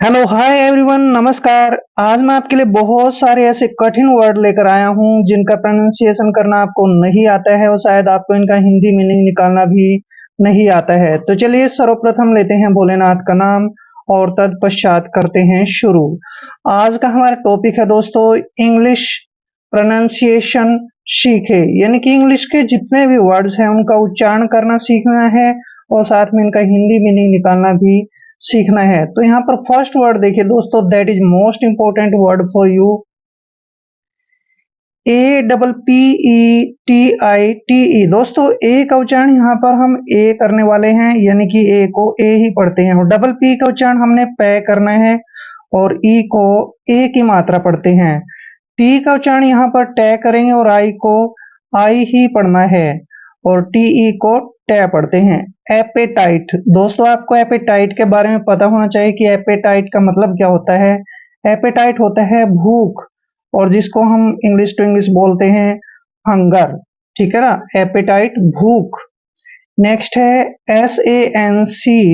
Hello hi everyone, नमस्कार। आज मैं आपके लिए बहुत सारे ऐसे कठिन वर्ड लेकर आया हूँ जिनका प्रोनाउंसिएशन करना आपको नहीं आता है और शायद आपको इनका हिंदी मीनिंग निकालना भी नहीं आता है। तो चलिए सर्वप्रथम लेते हैं भोलेनाथ का नाम और तत्पश्चात करते हैं शुरू। आज का हमारा टॉपिक है दोस्तों, इंग्लिश प्रोनाउंसिएशन सीखे, यानी कि इंग्लिश के जितने भी वर्ड्स हैं उनका उच्चारण करना सीखना है और साथ में इनका हिंदी मीनिंग निकालना भी सीखना है। तो यहाँ पर फर्स्ट वर्ड देखिए दोस्तों, that is most important word for you, APPETITE। दोस्तों ए का उच्चारण यहाँ पर हम ए करने वाले हैं, यानी कि ए को ए ही पढ़ते हैं, और डबल पी का उच्चारण हमने पे करना है और ई को ए की मात्रा पढ़ते हैं। टी का उच्चारण यहाँ पर टे करेंगे और आई को आई ही पढ़ना है और टीई को टे पढ़ते हैं। एपेटाइट, दोस्तों आपको एपेटाइट के बारे में पता होना चाहिए कि एपेटाइट का मतलब क्या होता है। एपेटाइट होता है भूख, और जिसको हम इंग्लिश टू इंग्लिश बोलते हैं हंगर, ठीक है ना। एपेटाइट भूख। नेक्स्ट है SANCTION।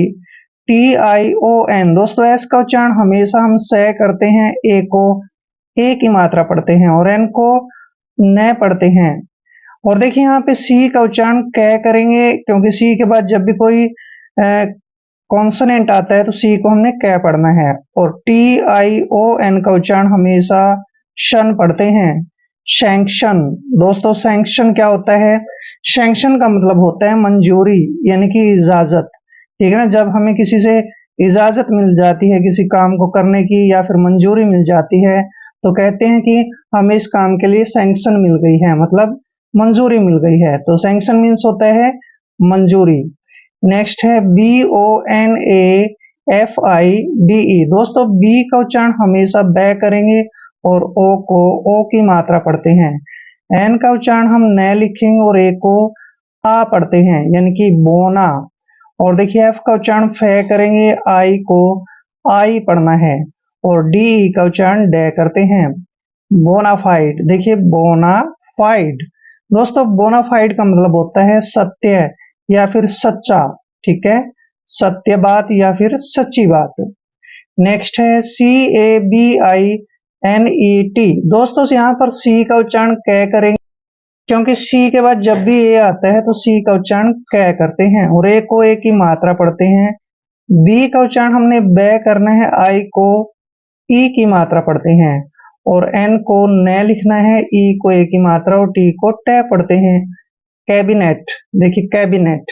दोस्तों एस का उच्चारण हमेशा हम से करते हैं, ए को ए की मात्रा पढ़ते हैं और एन को न पढ़ते हैं। और देखिए यहाँ पे सी का उच्चारण कै करेंगे, क्योंकि सी के बाद जब भी कोई कॉन्सोनेंट आता है तो सी को हमने कै पढ़ना है। और TION का उच्चारण हमेशा शन पढ़ते हैं। सैंक्शन, दोस्तों सैंक्शन क्या होता है? सैंक्शन का मतलब होता है मंजूरी, यानी कि इजाजत, ठीक है ना। जब हमें किसी से इजाजत मिल जाती है किसी काम को करने की या फिर मंजूरी मिल जाती है तो कहते हैं कि हमें इस काम के लिए सैंक्शन मिल गई है, मतलब मंजूरी मिल गई है। तो सैंक्शन मीन्स होता है मंजूरी। नेक्स्ट है BONAFIDE। दोस्तों बी का उच्चारण हमेशा बै करेंगे और ओ को ओ की मात्रा पढ़ते हैं। एन का उच्चारण हम न लिखेंगे और ए को आ पढ़ते हैं, यानी कि बोना। और देखिए एफ का उच्चारण फे करेंगे, आई को आई पढ़ना है और डी का उच्चारण डे करते हैं। बोनाफाइड, देखिए बोनाफाइड, दोस्तों बोनाफाइड का मतलब होता है सत्य या फिर सच्चा, ठीक है, सत्य बात या फिर सच्ची बात। नेक्स्ट है CABINET। दोस्तों यहाँ पर सी का उच्चारण कै करेंगे, क्योंकि सी के बाद जब भी ए आता है तो सी का उच्चारण कै करते हैं और ए को ए की मात्रा पढ़ते हैं। बी का उच्चारण हमने बै करना है, आई को ई की मात्रा पढ़ते हैं और एन को न लिखना है, ई को ए की मात्रा और टी को टे पढ़ते हैं। कैबिनेट, देखिए कैबिनेट,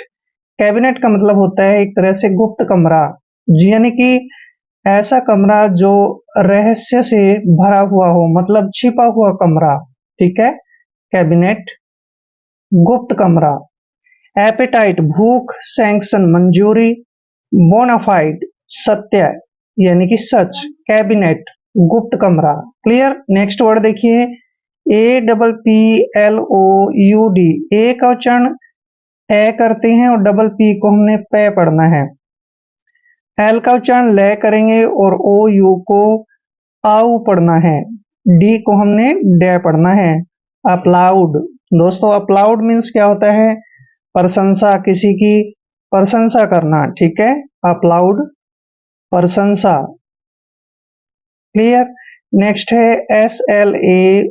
कैबिनेट का मतलब होता है एक तरह से गुप्त कमरा, यानी कि ऐसा कमरा जो रहस्य से भरा हुआ हो, मतलब छिपा हुआ कमरा, ठीक है, कैबिनेट गुप्त कमरा। एपेटाइट भूख, सैंक्शन मंजूरी, बोनाफाइड सत्य यानी कि सच, कैबिनेट गुप्त कमरा। क्लियर। नेक्स्ट वर्ड देखिए APPLOUD। ए का उच्चारण ए करते हैं और डबल पी को हमने पे पढ़ना है। एल का उच्चारण ले करेंगे और ओ यू को आउ पढ़ना है। डी को हमने डे पढ़ना है। अप्लाउड, दोस्तों अप्लाउड मीन्स क्या होता है? प्रशंसा, किसी की प्रशंसा करना, ठीक है, अप्लाउड प्रशंसा। क्लियर। नेक्स्ट है SLAVERY।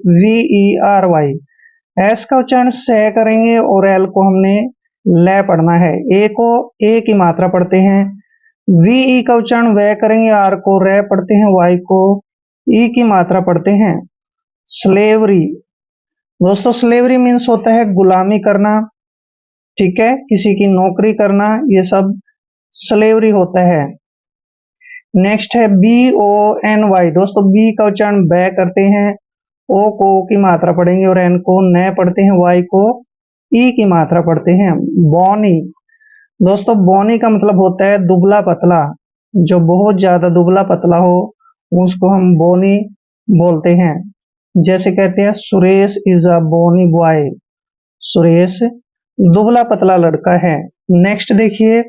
एस का उच्चारण से करेंगे और एल को हमने ले पढ़ना है, ए को ए की मात्रा पढ़ते हैं। VE का उच्चारण वे करेंगे, आर को रे पढ़ते हैं, वाई को ई की मात्रा पढ़ते हैं। स्लेवरी, दोस्तों स्लेवरी मीन्स होता है गुलामी करना, ठीक है, किसी की नौकरी करना, ये सब स्लेवरी होता है। नेक्स्ट है BONY। दोस्तों बी का उच्चारण बै करते हैं, ओ को ओ की मात्रा पढ़ेंगे और एन को न पढ़ते हैं, वाई को ई की मात्रा पढ़ते हैं। बॉनी, दोस्तों बॉनी का मतलब होता है दुबला पतला, जो बहुत ज्यादा दुबला पतला हो उसको हम बोनी बोलते हैं। जैसे कहते हैं Suresh is a bony boy, Suresh दुबला पतला लड़का है। नेक्स्ट देखिए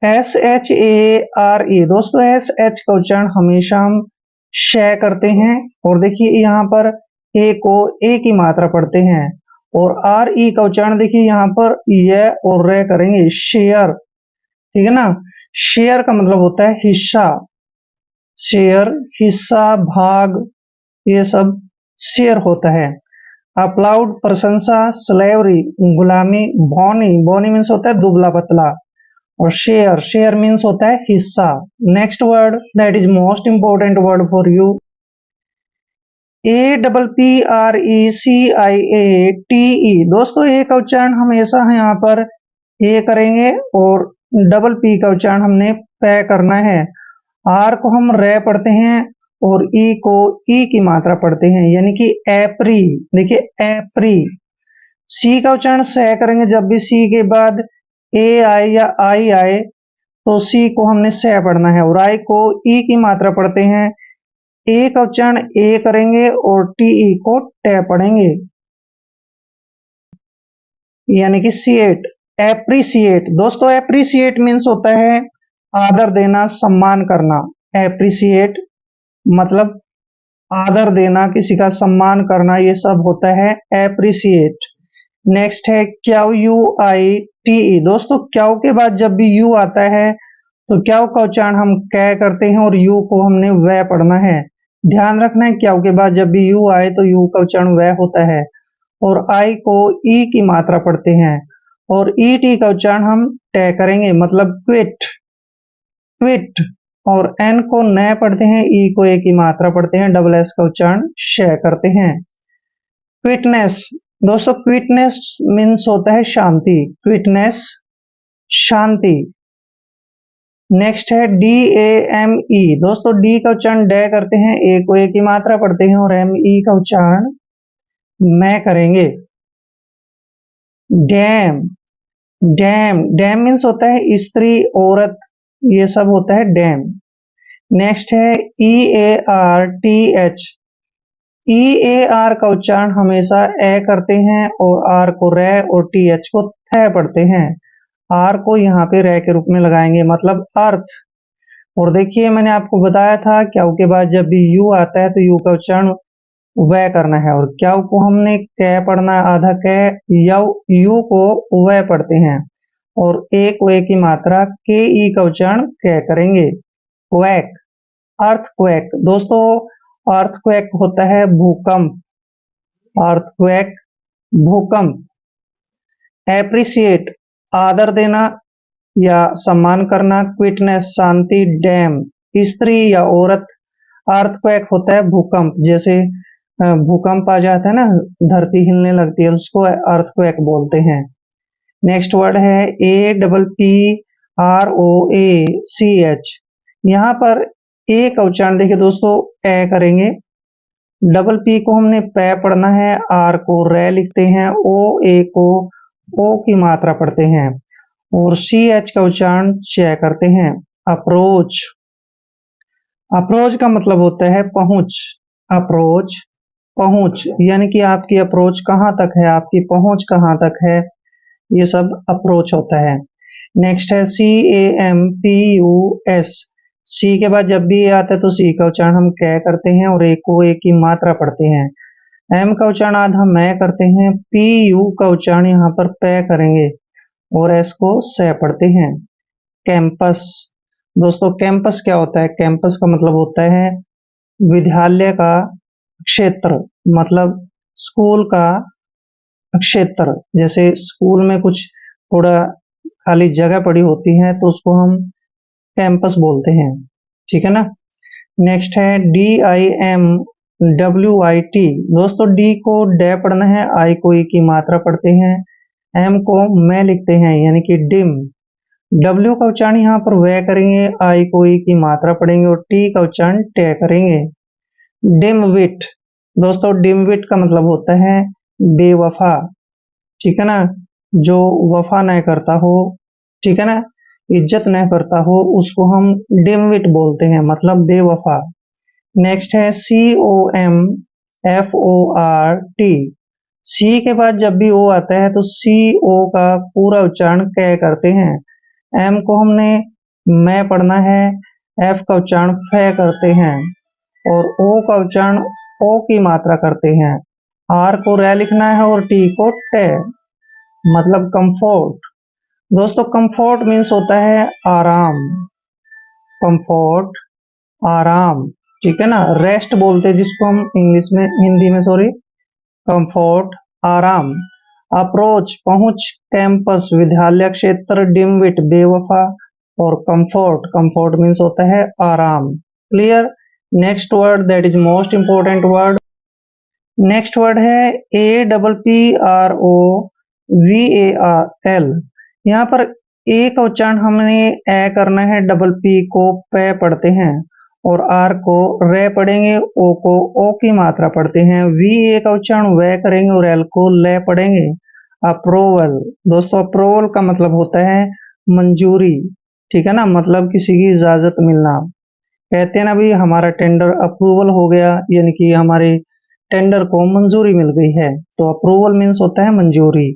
SHARE। दोस्तों SH का उच्चारण हमेशा हम शे करते हैं और देखिए यहाँ पर ए को ए की मात्रा पढ़ते हैं और RE का उच्चारण देखिए यहाँ पर ये और रे करेंगे, शेयर, ठीक है ना। शेयर का मतलब होता है हिस्सा, शेयर हिस्सा भाग, ये सब शेयर होता है। अपलाउड प्रशंसा, स्लेवरी गुलामी, बॉनी बॉनी मीन्स होता है दुबला पतला, और शेयर शेयर मीन्स होता है हिस्सा। Next word that is most important word for you, APPRECIATE। दोस्तों ए का उच्चारण हमेशा है यहाँ पर ए करेंगे और डबल पी का उच्चारण हमने पे करना है। आर को हम रे पढ़ते हैं और ई को ई की मात्रा पढ़ते हैं, यानी कि एप्री। देखिए एप्री। सी का उच्चारण से करेंगे, जब भी सी के बाद ए आए या आई आए तो सी को हमने से पढ़ना है, और आई को ई की मात्रा पढ़ते हैं। ए का उच्चारण ए करेंगे और टीई को टे पढ़ेंगे, यानी कि सीएट। एप्रिसिएट। दोस्तों एप्रिसिएट मीन्स होता है आदर देना, सम्मान करना। एप्रिसिएट मतलब आदर देना, किसी का सम्मान करना, ये सब होता है एप्रिसिएट। नेक्स्ट है क्याउ, यू आई टी ई। दोस्तों क्याउ के बाद जब भी यू आता है तो क्याउ का उच्चारण हम कै करते हैं और यू को हमने वह पढ़ना है। ध्यान रखना है क्याउ के बाद जब भी यू आए तो यू का उच्चारण वह होता है, और आई को ई की मात्रा पढ़ते हैं, और ई टी का उच्चारण हम टे करेंगे, मतलब क्विट क्विट। और एन को न पढ़ते हैं, ई को ए की मात्रा पढ़ते हैं, डबल एस का उच्चारण श करते हैं। क्विटनेस। दोस्तों क्विटनेस मीन्स होता है शांति, क्विटनेस शांति। नेक्स्ट है डी ए एम ई। दोस्तों डी का उच्चारण डे करते हैं, ए को ए की मात्रा पढ़ते हैं, और एम ई का उच्चारण मैं करेंगे। डैम डैम डैम मीन्स होता है स्त्री औरत, ये सब होता है डैम। नेक्स्ट है E A R T H. E A R का उच्चारण हमेशा ए करते हैं और आर को रे और टी एच को थ पढ़ते हैं। आर को यहाँ पे रे के रूप में लगाएंगे, मतलब अर्थ। और देखिए मैंने आपको बताया था क्याउ के बाद जब भी यू आता है तो यू का उच्चारण वह करना है, और क्याउ को हमने कै पढ़ना है, आधा कै, यू को वह पढ़ते हैं, और ए को ए की मात्रा के ई का उच्चारण कै करेंगे। Quack, earthquake. दोस्तों अर्थक्वेक होता है भूकंप, अर्थक्वेक भूकंप। एप्रिसिएट आदर देना या सम्मान करना, क्विटनेस शांति, डैम स्त्री या औरत। अर्थक्वेक होता है भूकंप, जैसे भूकंप आ जाता है ना, धरती हिलने लगती है, उसको अर्थक्वेक बोलते हैं। नेक्स्ट वर्ड है APPROACH। यहाँ पर ए का उच्चारण देखिए दोस्तों ए करेंगे, डबल पी को हमने पै पढ़ना है, आर को रे लिखते हैं, ओ ए को ओ की मात्रा पढ़ते हैं, और सी एच का उच्चारण च करते हैं। अप्रोच। अप्रोच का मतलब होता है पहुंच, अप्रोच पहुंच, यानी कि आपकी अप्रोच कहाँ तक है, आपकी पहुंच कहाँ तक है, ये सब अप्रोच होता है। नेक्स्ट है CAMPUS। सी के बाद जब भी ए आता है तो सी का उच्चारण हम कै करते हैं और ए को ए की मात्रा पढ़ते हैं। एम का उच्चारण आधा मैं करते हैं, पी यू का उच्चारण यहाँ पर पै करेंगे और एस को से पढ़ते हैं। कैंपस। दोस्तों कैंपस क्या होता है? कैंपस का मतलब होता है विद्यालय का क्षेत्र, मतलब स्कूल का क्षेत्र। जैसे स्कूल में कुछ थोड़ा खाली जगह पड़ी होती है तो उसको हम कैंपस बोलते हैं, ठीक है ना। नेक्स्ट है DIMWIT। दोस्तों डी को डे पढ़ना है, आई को ई की मात्रा पढ़ते हैं, एम को मैं लिखते हैं यानी कि डिम। डब्ल्यू का उच्चारण यहाँ पर वह करेंगे, आई को ई की मात्रा पढ़ेंगे और टी का उच्चारण टे करेंगे। डिमविट। दोस्तों डिमविट का मतलब होता है बेवफा, ठीक है ना, जो वफा न करता हो, ठीक है ना, इज्जत न करता हो, उसको हम डिमविट बोलते हैं, मतलब बेवफा। नेक्स्ट है COMFORT। सी के बाद जब भी ओ आता है तो CO का पूरा उच्चारण कै करते हैं। एम को हमने मैं पढ़ना है, एफ का उच्चारण फे करते हैं और ओ का उच्चारण ओ की मात्रा करते हैं। आर को रे लिखना है और टी को टे, मतलब कंफर्ट। दोस्तों कंफर्ट मीन्स होता है आराम, कंफर्ट आराम, ठीक है ना। रेस्ट बोलते हैं जिसको हम इंग्लिश में, हिंदी में सॉरी, कंफर्ट आराम। अप्रोच पहुंच, कैंपस विद्यालय क्षेत्र, डिमविट बेवफा, और कंफर्ट, कंफर्ट मीन्स होता है आराम। Clear. Next word that is most important word, next word है A double P R O V A R L. यहाँ पर ए का उच्चारण हमने ए करना है, डबल पी को पे पढ़ते हैं और आर को रे पढ़ेंगे, ओ को ओ की मात्रा पढ़ते हैं, वी ए का उच्चारण वे करेंगे और एल को ले पढ़ेंगे। अप्रूवल, दोस्तों अप्रूवल का मतलब होता है मंजूरी, ठीक है ना, मतलब किसी की इजाजत मिलना। कहते हैं ना भी हमारा टेंडर अप्रूवल हो गया, यानी कि हमारे टेंडर को मंजूरी मिल गई है, तो अप्रूवल मीन्स होता है मंजूरी।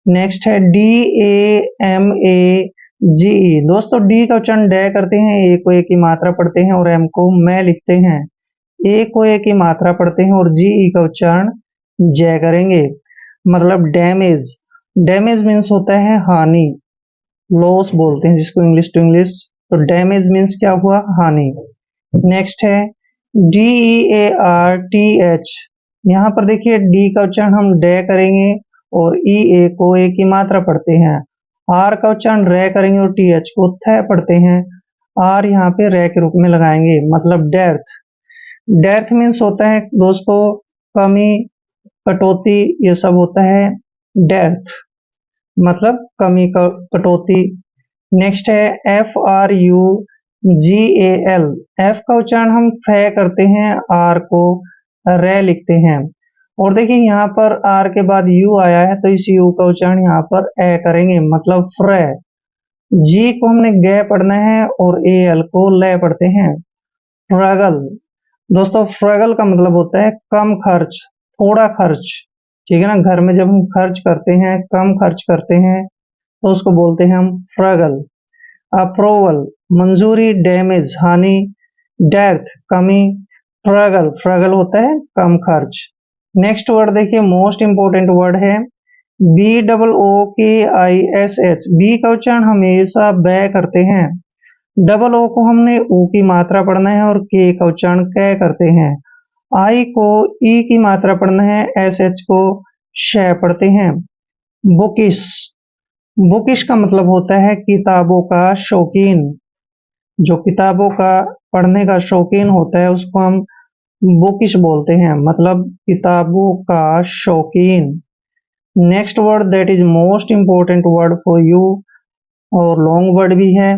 नेक्स्ट है डी ए एम ए जी ई। दोस्तों डी का उच्चारण डे करते हैं, ए को ए की मात्रा पढ़ते हैं और एम को मैं लिखते हैं, ए को ए की मात्रा पढ़ते हैं और जी ई का उच्चारण जय करेंगे, मतलब डैमेज। डैमेज मीन्स होता है हानि, लॉस बोलते हैं जिसको इंग्लिश टू इंग्लिश, तो डैमेज मीन्स क्या हुआ, हानि। नेक्स्ट है D E A R T H. यहाँ पर देखिए डी का उच्चारण हम डे करेंगे और ई ए को ए की मात्रा पढ़ते हैं, आर का उच्चारण रे करेंगे और टी एच को थ पढ़ते हैं, आर यहाँ पे रे के रूप में लगाएंगे, मतलब डेथ। डेथ मीन्स होता है दोस्तों कमी, कटौती, ये सब होता है डेथ, मतलब कमी, कटौती। नेक्स्ट है F R U G A L. F का उच्चारण हम फे करते हैं, आर को रे लिखते हैं, और देखिए यहाँ पर आर के बाद यू आया है तो इस यू का उच्चारण यहाँ पर ए करेंगे, मतलब फ्रे। जी को हमने गे पढ़ना है और ए एल को ले पढ़ते हैं। फ्रगल, दोस्तों फ्रगल का मतलब होता है कम खर्च, थोड़ा खर्च, ठीक है ना। घर में जब हम खर्च करते हैं, कम खर्च करते हैं, तो उसको बोलते हैं हम फ्रगल। अप्रूवल मंजूरी, डैमेज हानि, डेथ कमी, फ्रगल, फ्रगल होता है कम खर्च। नेक्स्ट वर्ड देखिए मोस्ट इंपोर्टेंट वर्ड है बी डबल ओ के आई एस एच। बी का उच्चारण हमेशा बै करते हैं, डबल ओ को हमने ऊ की मात्रा पढ़ना है और के का उच्चारण कै करते हैं, आई को ई की मात्रा पढ़ना है, एस एच को श पढ़ते हैं। बुकिश, बुकिश का मतलब होता है किताबों का शौकीन, जो किताबों का पढ़ने का शौकीन होता है उसको हम बुकिश बोलते हैं, मतलब किताबों का शौकीन। Next word that is most important word for you, और लॉन्ग वर्ड भी है,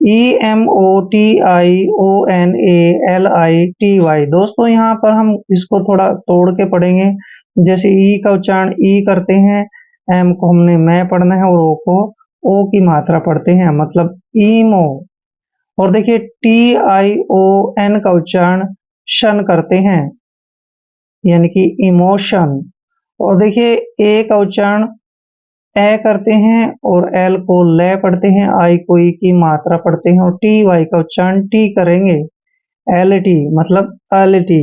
E M O T I O N A L I T Y. दोस्तों यहाँ पर हम इसको थोड़ा तोड़ के पढ़ेंगे, जैसे ई का उच्चारण ई करते हैं, एम को हमने मैं पढ़ना है और ओ को ओ की मात्रा पढ़ते हैं, मतलब ईमो। और देखिए टी आई ओ एन का उच्चारण शन करते हैं, यानी कि इमोशन। और देखिए ए का उच्चारण ए करते हैं और एल को ले पढ़ते हैं, आई को ई की मात्रा पढ़ते हैं और टी वाई का उच्चारण टी करेंगे, एल टी, मतलब एलिटी।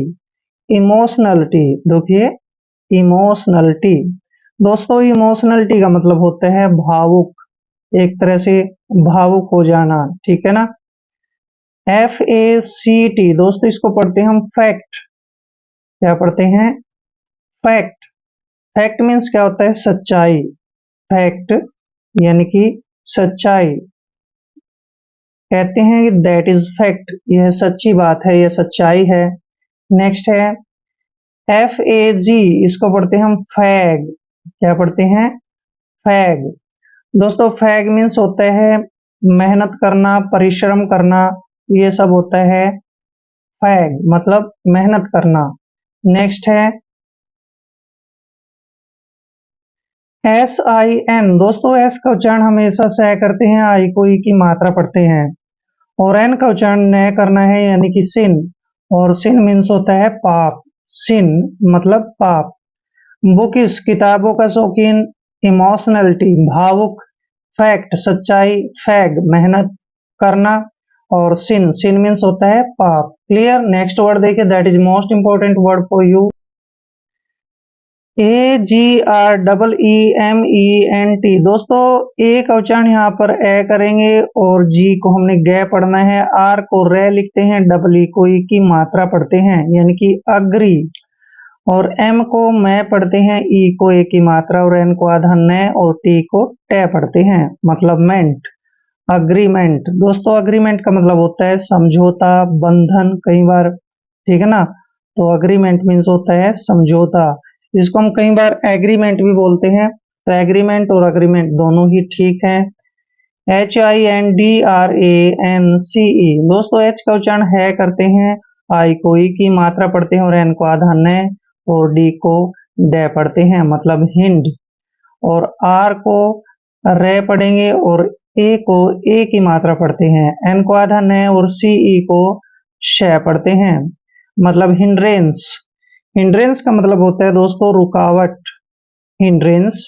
इमोशनलिटी, देखिए इमोशनलिटी, दोस्तों इमोशनलिटी का मतलब होता है भावुक, एक तरह से भावुक हो जाना, ठीक है ना। एफ ए सी टी, दोस्तों इसको पढ़ते हैं हम फैक्ट, क्या पढ़ते हैं, फैक्ट। फैक्ट मीन्स क्या होता है, सच्चाई, फैक्ट यानी कि सच्चाई, कहते हैं कि दैट इज फैक्ट, यह सच्ची बात है, यह सच्चाई है। नेक्स्ट है एफ ए जी, इसको पढ़ते हैं हम फैग, क्या पढ़ते हैं, फैग। दोस्तों फैग मीन्स होता है मेहनत करना, परिश्रम करना, ये सब होता है फैग, मतलब मेहनत करना। नेक्स्ट है एस आई एन। दोस्तों एस का उच्चारण हमेशा सह करते हैं, आई को ई की मात्रा पढ़ते हैं, और एन का उच्चारण न करना है, यानी कि सिन, और सिन मीन्स होता है पाप, सिन मतलब पाप। बुकिस किताबों का शौकीन, इमोशनलिटी भावुक, फैक्ट सच्चाई, फैग मेहनत करना, और सिन, सिन मीन्स होता है पाप। क्लियर। नेक्स्ट वर्ड देखिए that is most important word for you, AGREEMENT। दोस्तों ए का उच्चारण यहाँ पर ए करेंगे और जी को हमने गे पढ़ना है, आर को रे लिखते हैं, डबल ई को ई की मात्रा पढ़ते हैं यानी कि अग्री, और एम को मैं पढ़ते हैं, ई को ए की मात्रा और एन को आधा न और टी को टे पढ़ते हैं, मतलब मेंट, अग्रीमेंट। दोस्तों अग्रीमेंट का मतलब होता है समझौता, बंधन, कई बार, ठीक है ना। तो अग्रीमेंट मीन्स होता है समझौता। इसको हम कई बार एग्रीमेंट भी बोलते हैं, तो एग्रीमेंट और अग्रीमेंट दोनों ही ठीक है। HINDRANCE। दोस्तों एच का उच्चारण है करते हैं, आई को ई की मात्रा पढ़ते हैं और एन को आधा न और डी को डे पढ़ते हैं, मतलब हिंड, और आर को रे पढ़ेंगे और ए को ए की मात्रा पढ़ते हैं, एन को आधा न और सी ई को शे पढ़ते हैं, मतलब हिंड्रेंस। हिंड्रेंस का मतलब होता है दोस्तों रुकावट। हिंड्रेंस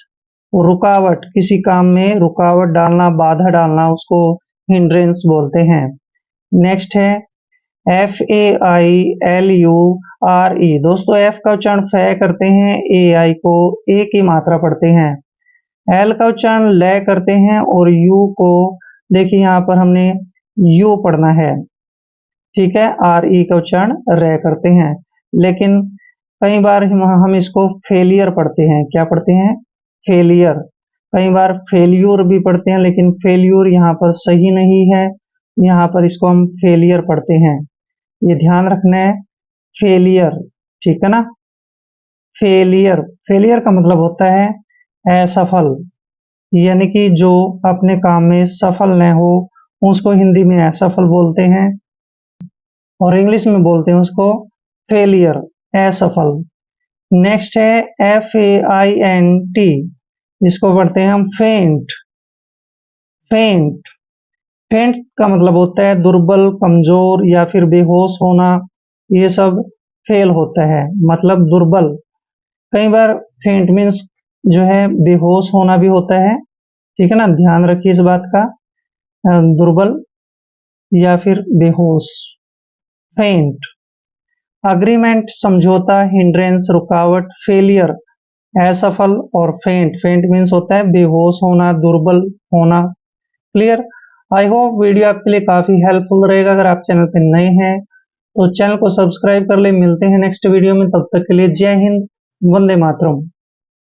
रुकावट, किसी काम में रुकावट डालना, बाधा डालना, उसको हिंड्रेंस बोलते हैं। नेक्स्ट है FAILURE। दोस्तों एफ का उच्चारण फे करते हैं, ए आई को ए की मात्रा पढ़ते हैं, एल का उच्चारण ले करते हैं और यू को, देखिए यहाँ पर हमने यू पढ़ना है, ठीक है, RE का उच्चारण रे करते हैं, लेकिन कई बार हम इसको फेलियर पढ़ते हैं। क्या पढ़ते हैं? फेलियर। कई बार फेल्यूर भी पढ़ते हैं, लेकिन फेल्यूर यहाँ पर सही नहीं है, यहाँ पर इसको हम फेलियर पढ़ते हैं, ये ध्यान रखना है, फेलियर, ठीक है ना। फेलियर, फेलियर का मतलब होता है असफल, यानी कि जो अपने काम में सफल न हो उसको हिंदी में असफल बोलते हैं और इंग्लिश में बोलते हैं उसको फेलियर, असफल। नेक्स्ट है FAINT। इसको पढ़ते हैं हम फेंट। फेंट, फेंट का मतलब होता है दुर्बल, कमजोर या फिर बेहोश होना, ये सब फेल होता है, मतलब दुर्बल। कई बार फेंट मीन्स जो है बेहोश होना भी होता है, ठीक है ना, ध्यान रखिए इस बात का, दुर्बल या फिर बेहोश। फेंट। अग्रीमेंट समझौता, हिंड्रेंस रुकावट, फेलियर असफल, और फेंट, फेंट मीन्स होता है बेहोश होना, दुर्बल होना। क्लियर? आई होप वीडियो आपके लिए काफी हेल्पफुल रहेगा। अगर आप चैनल पे नए हैं तो चैनल को सब्सक्राइब कर ले। मिलते हैं नेक्स्ट वीडियो में, तब तक के लिए जय हिंद, वंदे मातरम।